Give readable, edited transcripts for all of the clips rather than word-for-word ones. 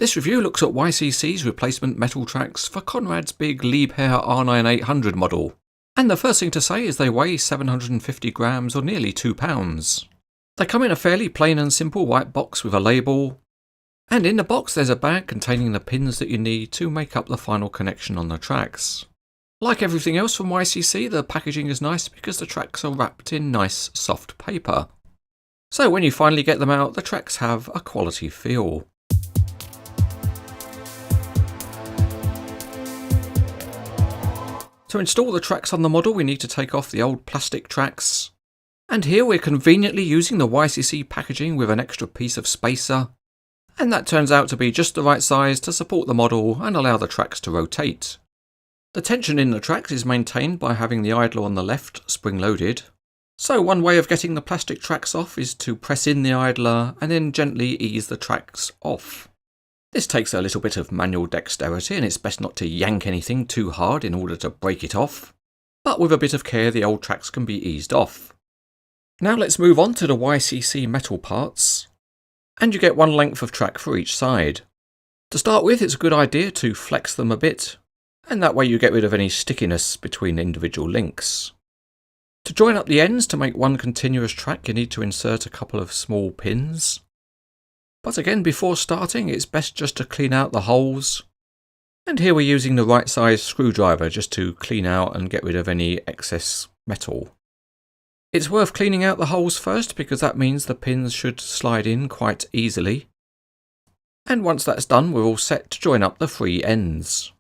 This review looks at YCC's replacement metal tracks for Conrad's big Liebherr R9800 model. And the first thing to say is they weigh 750 grams or nearly 2 pounds. They come in a fairly plain and simple white box with a label, and in the box there's a bag containing the pins that you need to make up the final connection on the tracks. Like everything else from YCC, the packaging is nice because the tracks are wrapped in nice soft paper. So when you finally get them out, the tracks have a quality feel. To install the tracks on the model, we need to take off the old plastic tracks. And here we're conveniently using the YCC packaging with an extra piece of spacer. And that turns out to be just the right size to support the model and allow the tracks to rotate. The tension in the tracks is maintained by having the idler on the left spring-loaded. So one way of getting the plastic tracks off is to press in the idler and then gently ease the tracks off. This takes a little bit of manual dexterity, and it's best not to yank anything too hard in order to break it off. But with a bit of care, the old tracks can be eased off. Now let's move on to the YCC metal parts. And you get one length of track for each side. To start with, it's a good idea to flex them a bit, and that way you get rid of any stickiness between individual links. To join up the ends to make one continuous track, you need to insert a couple of small pins. But again, before starting, it's best just to clean out the holes. And here we're using the right size screwdriver just to clean out and get rid of any excess metal. It's worth cleaning out the holes first because that means the pins should slide in quite easily. And once that's done, we're all set to join up the free ends.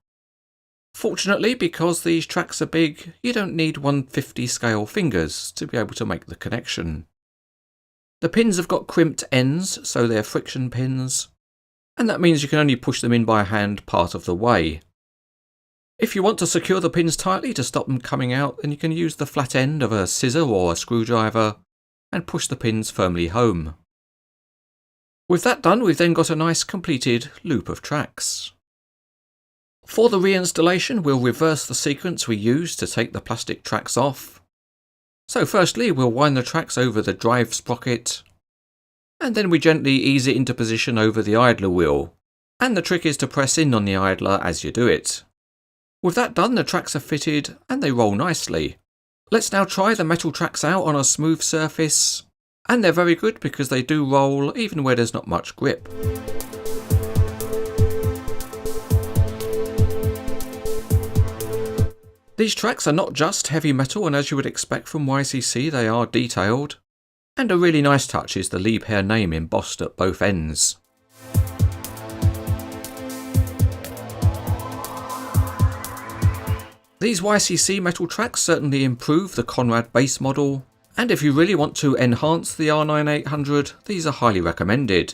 Fortunately, because these tracks are big, you don't need 1/50 scale fingers to be able to make the connection. The pins have got crimped ends, so they're friction pins, and that means you can only push them in by hand part of the way. If you want to secure the pins tightly to stop them coming out, then you can use the flat end of a scissor or a screwdriver and push the pins firmly home. With that done, we've then got a nice completed loop of tracks. For the reinstallation, we'll reverse the sequence we used to take the plastic tracks off. So firstly, we'll wind the tracks over the drive sprocket, and then we gently ease it into position over the idler wheel, and the trick is to press in on the idler as you do it. With that done, the tracks are fitted and they roll nicely. Let's now try the metal tracks out on a smooth surface, and they're very good because they do roll even where there's not much grip. These tracks are not just heavy metal, and as you would expect from YCC, they are detailed. And a really nice touch is the Liebherr name embossed at both ends. These YCC metal tracks certainly improve the Conrad base model, and if you really want to enhance the R9800, these are highly recommended.